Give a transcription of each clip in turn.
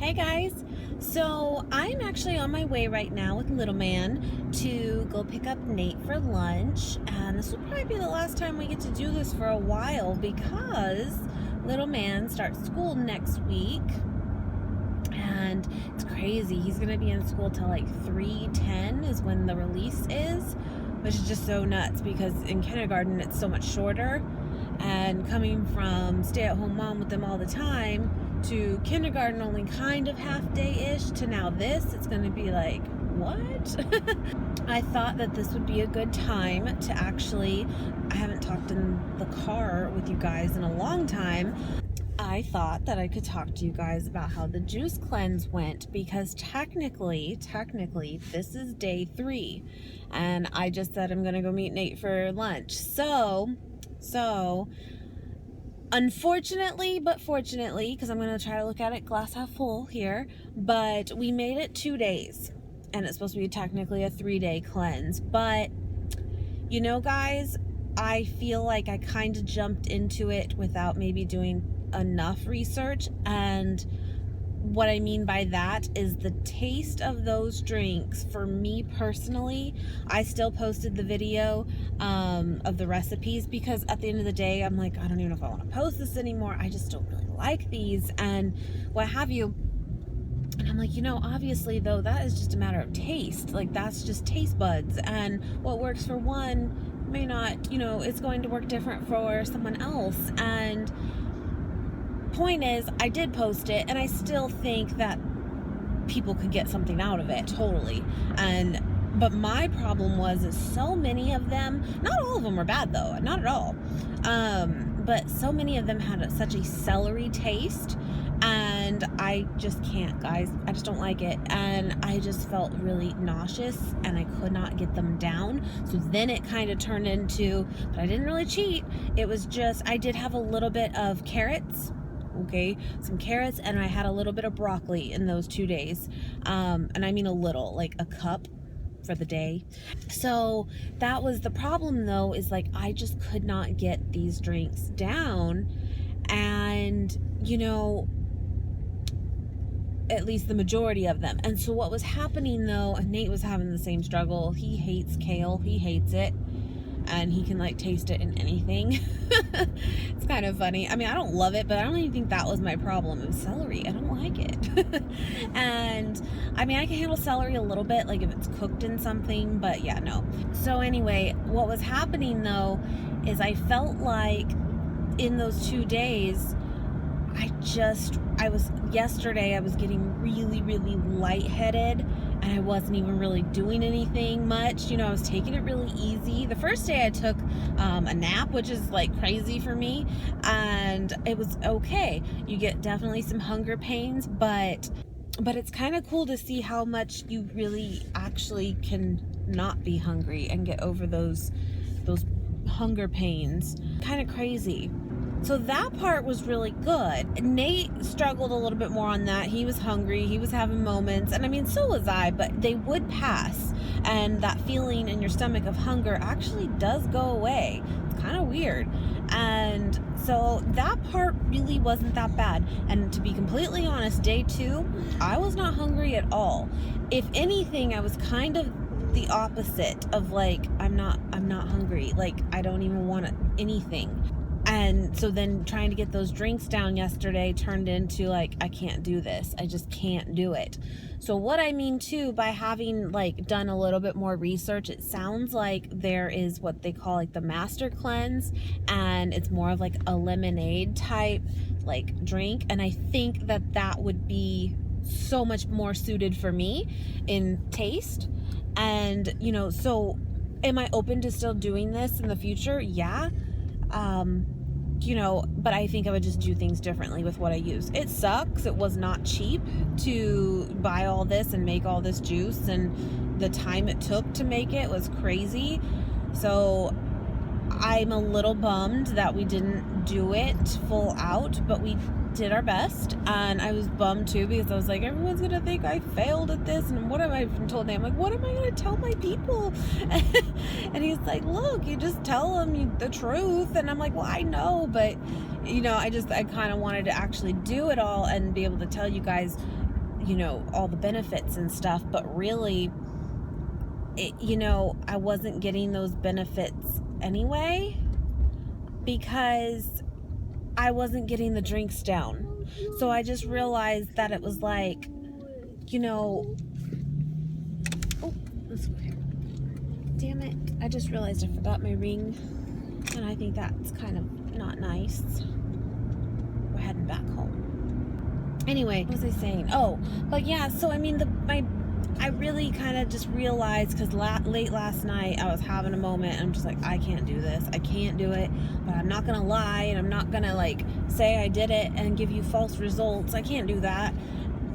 Hey guys, so I'm actually on my way right now with little man to go pick up Nate for lunch, and this will probably be the last time we get to do this for a while because little man starts school next week, and it's crazy. He's gonna be in school till like 3:10 is when the release is, which is just so nuts because in kindergarten it's so much shorter, and coming from stay-at-home mom with them all the time to kindergarten only kind of half day-ish to now this, it's going to be like, what? I thought that this would be a good time to actually, I haven't talked in the car with you guys in a long time. I thought that I could talk to you guys about how the juice cleanse went because technically, this is day 3. And I just said I'm going to go meet Nate for lunch. So, unfortunately, but fortunately, because I'm going to try to look at it glass half full here, but we made it 2 days. And it's supposed to be technically a 3-day cleanse. But, you know, guys, I feel like I kind of jumped into it without maybe doing enough research, and what I mean by that is the taste of those drinks for me personally. I still posted the video of the recipes because at the end of the day I'm like, I don't even know if I want to post this anymore. I just don't really like these and what have you. And I'm like, you know, obviously though, that is just a matter of taste. Like, that's just taste buds, and what works for one may not, you know, it's going to work different for someone else. And point is, I did post it, and I still think that people could get something out of it, totally. But my problem was is so many of them, not all of them were bad though, not at all, but so many of them had such a celery taste, and I just can't, guys. I just don't like it, and I just felt really nauseous, and I could not get them down. So then it kind of turned into, but I didn't really cheat. It was just, I did have a little bit of carrots, okay, some carrots, and I had a little bit of broccoli in those 2 days, and I mean a little, like a cup for the day. So that was the problem though, is like I just could not get these drinks down, and you know, at least the majority of them. And so what was happening though, and Nate was having the same struggle, he hates kale, he hates it, and he can like taste it in anything. It's kind of funny. I mean, I don't love it, but I don't even think that was my problem. It was celery. I don't like it. And I mean, I can handle celery a little bit, like if it's cooked in something, but yeah, no. So anyway, what was happening though is I felt like in those 2 days, yesterday I was getting really, really lightheaded, and I wasn't even really doing anything much. You know, I was taking it really easy. The first day I took a nap, which is like crazy for me, and it was okay. You get definitely some hunger pains, but it's kind of cool to see how much you really actually can not be hungry and get over those hunger pains. Kind of crazy. So that part was really good. Nate struggled a little bit more on that. He was hungry, he was having moments, and I mean, so was I, but they would pass. And that feeling in your stomach of hunger actually does go away. It's kind of weird. And so that part really wasn't that bad. And to be completely honest, day 2, I was not hungry at all. If anything, I was kind of the opposite of like, I'm not hungry. Like, I don't even want anything. And so then trying to get those drinks down yesterday turned into like, I can't do this. I just can't do it. So what I mean too, by having like done a little bit more research, it sounds like there is what they call like the master cleanse, and it's more of like a lemonade type like drink. And I think that would be so much more suited for me in taste. And, you know, so am I open to still doing this in the future? Yeah. You know, but I think I would just do things differently with what I use. It sucks. It was not cheap to buy all this and make all this juice, and the time it took to make it was crazy. So I'm a little bummed that we didn't do it full out, but we did our best. And I was bummed too because I was like, everyone's gonna think I failed at this, and what am I even told Nate? I'm like, what am I gonna tell my people? And he's like, look, you just tell them the truth. And I'm like, well, I know, but you know, I kind of wanted to actually do it all and be able to tell you guys you know, all the benefits and stuff, but really, you know, I wasn't getting those benefits anyway because I wasn't getting the drinks down. So I just realized that it was like, you know, oh, let's go here. Damn it. I just realized I forgot my ring, and I think that's kind of not nice. We're heading back home. Anyway, what was I saying? Oh, but yeah, so I mean, I really kind of just realized, because late last night I was having a moment and I'm just like, I can't do this. I can't do it, but I'm not going to lie, and I'm not going to like say I did it and give you false results. I can't do that.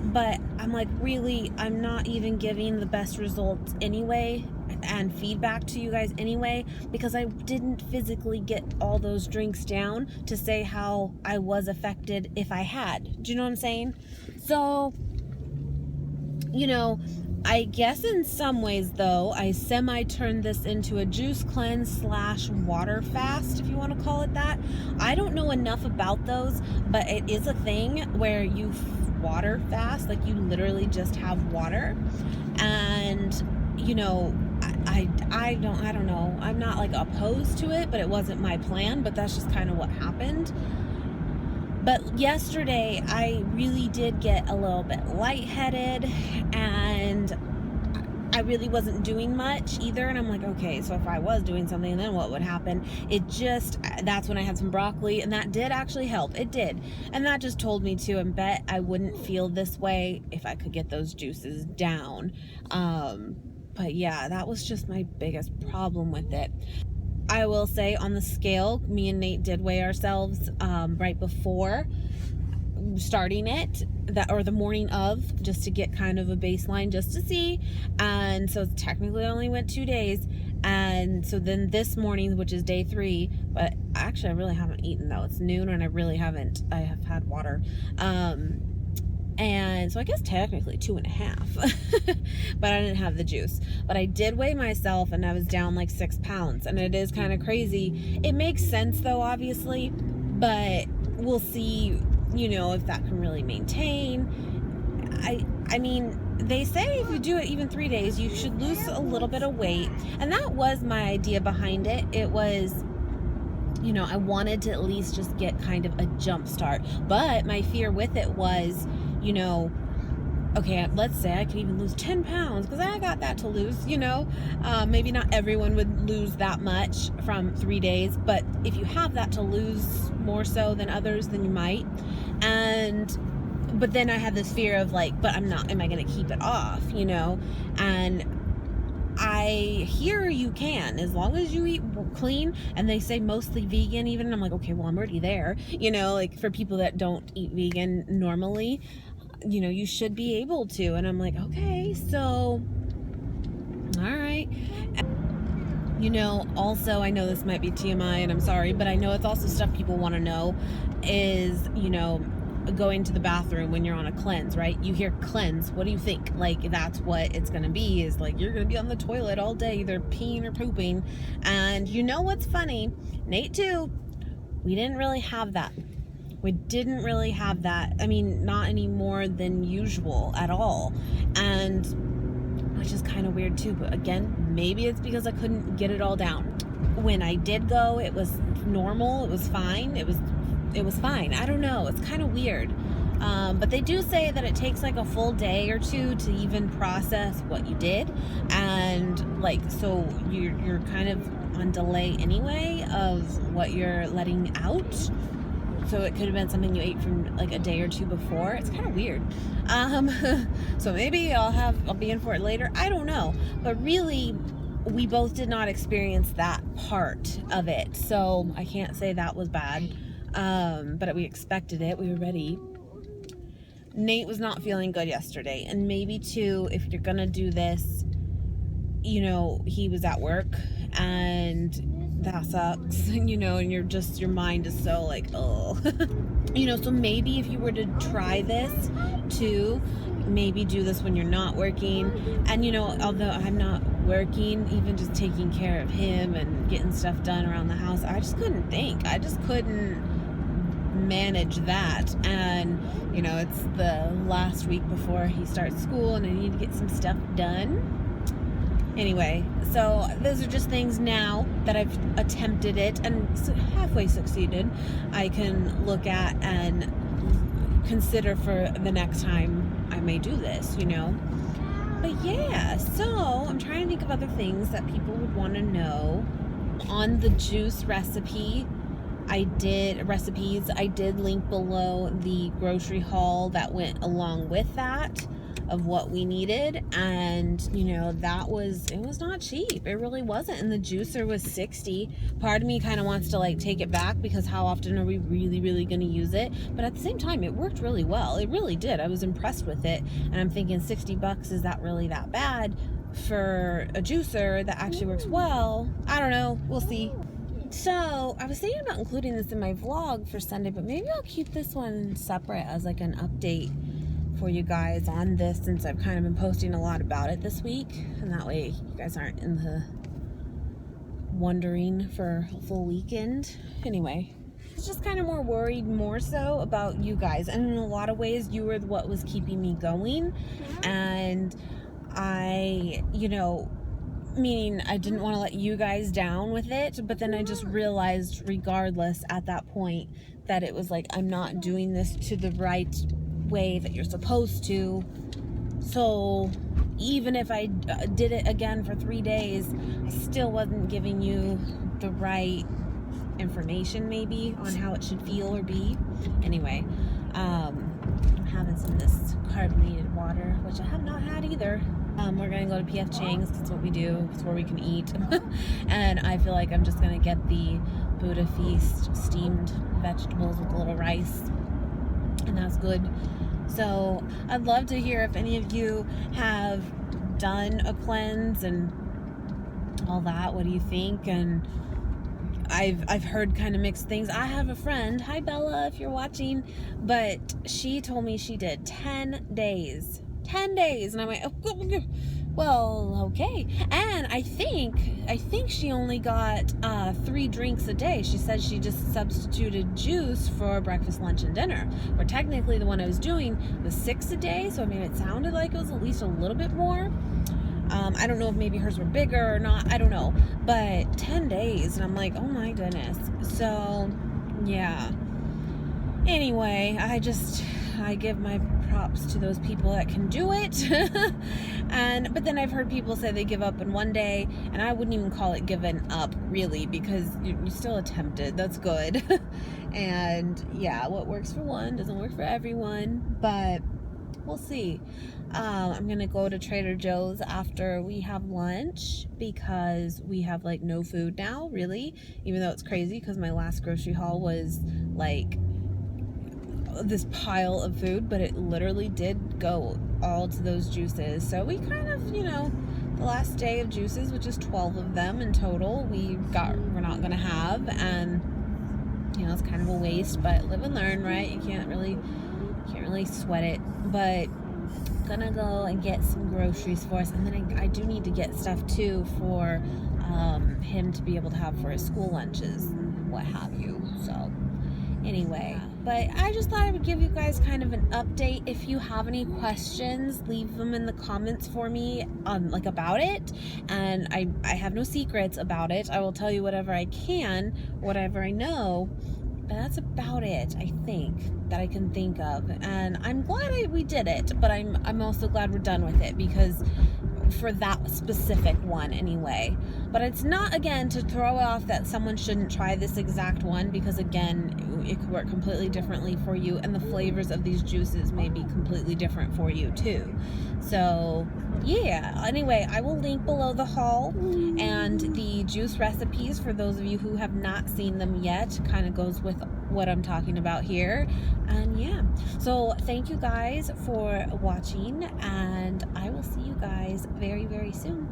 But I'm like, really, I'm not even giving the best results anyway and feedback to you guys anyway, because I didn't physically get all those drinks down to say how I was affected if I had. Do you know what I'm saying? So, you know, I guess in some ways, though, I semi-turned this into a juice cleanse / water fast, if you want to call it that. I don't know enough about those, but it is a thing where you water fast, like you literally just have water. And, you know, I don't know. I'm not like opposed to it, but it wasn't my plan, but that's just kind of what happened. But yesterday, I really did get a little bit lightheaded, and I really wasn't doing much either. And I'm like, okay, so if I was doing something, then what would happen? That's when I had some broccoli, and that did actually help. It did. And that just told me to, and bet I wouldn't feel this way if I could get those juices down. But yeah, that was just my biggest problem with it. I will say, on the scale, me and Nate did weigh ourselves right before starting it, or the morning of, just to get kind of a baseline, just to see. And so technically only went 2 days. And so then this morning, which is day 3, but actually I really haven't eaten though. It's noon and I have had water. And so I guess technically 2.5, but I didn't have the juice. But I did weigh myself, and I was down like 6 pounds, and it is kind of crazy. It makes sense though, obviously, but we'll see, you know, if that can really maintain. I mean, they say if you do it even 3 days, you should lose a little bit of weight. And that was my idea behind it. It was, you know, I wanted to at least just get kind of a jump start. But my fear with it was, you know, okay, let's say I could even lose 10 pounds, because I got that to lose, you know. Maybe not everyone would lose that much from 3 days, but if you have that to lose more so than others, then you might. But then I had this fear of like, but am I going to keep it off, you know? And I hear you can, as long as you eat clean, and they say mostly vegan even. I'm like, okay, well, I'm already there, you know, like for people that don't eat vegan normally, you know, you should be able to. And I'm like, okay, so all right. You know, also, I know this might be TMI, and I'm sorry, but I know it's also stuff people want to know is, you know, going to the bathroom when you're on a cleanse, right? You hear cleanse, what do you think? Like, that's what it's gonna be, is like you're gonna be on the toilet all day, either peeing or pooping. And you know what's funny? Nate too, we didn't really have that. I mean, not any more than usual at all. And which is kind of weird too, but again, maybe it's because I couldn't get it all down. When I did go, it was normal, it was fine, it was fine. I don't know, it's kind of weird. But they do say that it takes like a full day or 2 to even process what you did, and like, so you're kind of on delay anyway of what you're letting out. So it could have been something you ate from like a day or 2 before. It's kind of weird. So maybe I'll be in for it later. I don't know. But really, we both did not experience that part of it. So I can't say that was bad. But we expected it. We were ready. Nate was not feeling good yesterday. And maybe too, if you're gonna do this, you know, he was at work, and that sucks, you know, and your mind is so like, oh. You know, so maybe if you were to try this too, maybe do this when you're not working. And, you know, although I'm not working, even just taking care of him and getting stuff done around the house, I just couldn't think. I just couldn't manage that. And you know, it's the last week before he starts school and I need to get some stuff done. Anyway, so those are just things now that I've attempted it and halfway succeeded, I can look at and consider for the next time I may do this, you know. But yeah, so I'm trying to think of other things that people would want to know. On the juice recipe, I did link below the grocery haul that went along with that of what we needed, and you know, it was not cheap. It really wasn't. And the juicer was $60. Part of me kind of wants to like take it back, because how often are we really going to use it? But at the same time, it worked really well. It really did. I was impressed with it, and I'm thinking $60, is that really that bad for a juicer that actually works well? I don't know, we'll see. So I was thinking about including this in my vlog for Sunday, but maybe I'll keep this one separate as like an update for you guys on this, since I've kind of been posting a lot about it this week, and that way you guys aren't in the wondering for a full weekend. Anyway, it's just kind of more so about you guys, and in a lot of ways you were what was keeping me going. And I, you know, meaning I didn't want to let you guys down with it, but then I just realized regardless at that point that it was like, I'm not doing this to the right way that you're supposed to. So even if I did it again for 3 days, I still wasn't giving you the right information maybe on how it should feel or be. Anyway, I'm having some of this carbonated water, which I have not had either. We're gonna go to PF Chang's, that's what we do, it's where we can eat. And I feel like I'm just gonna get the Buddha Feast steamed vegetables with a little rice, and that's good. So I'd love to hear if any of you have done a cleanse and all that. What do you think? And I've heard kind of mixed things. I have a friend, hi Bella if you're watching, but she told me she did 10 days. 10 days, and I'm like, oh, well, okay. And I think she only got 3 drinks a day. She said she just substituted juice for breakfast, lunch, and dinner, where technically the one I was doing was 6 a day. So I mean, it sounded like it was at least a little bit more. I don't know if maybe hers were bigger or not, I don't know, but 10 days, and I'm like, oh my goodness. So yeah, anyway, I give my props to those people that can do it. But then I've heard people say they give up in 1 day, and I wouldn't even call it giving up really, because you still attempted. That's good. And yeah, what works for one doesn't work for everyone, but we'll see. I'm gonna go to Trader Joe's after we have lunch, because we have like no food now, really, even though it's crazy because my last grocery haul was like this pile of food, but it literally did go all to those juices. So we kind of, you know, the last day of juices, which is 12 of them in total, we're not gonna have, and you know, it's kind of a waste, but live and learn, right? You can't really sweat it. But gonna go and get some groceries for us, and then I do need to get stuff too for him to be able to have for his school lunches and what have you. So anyway, but I just thought I would give you guys kind of an update. If you have any questions, leave them in the comments for me, like about it. And I have no secrets about it. I will tell you whatever I can, whatever I know. But that's about it, I think, that I can think of. And I'm glad we did it, but I'm also glad we're done with it, because for that specific one anyway. But it's not, again, to throw off that someone shouldn't try this exact one, because again, it could work completely differently for you, and the flavors of these juices may be completely different for you too. So yeah, anyway, I will link below the haul and the juice recipes for those of you who have not seen them yet. Kind of goes with what I'm talking about here. And yeah, so thank you guys for watching, and I will see you guys very, very soon.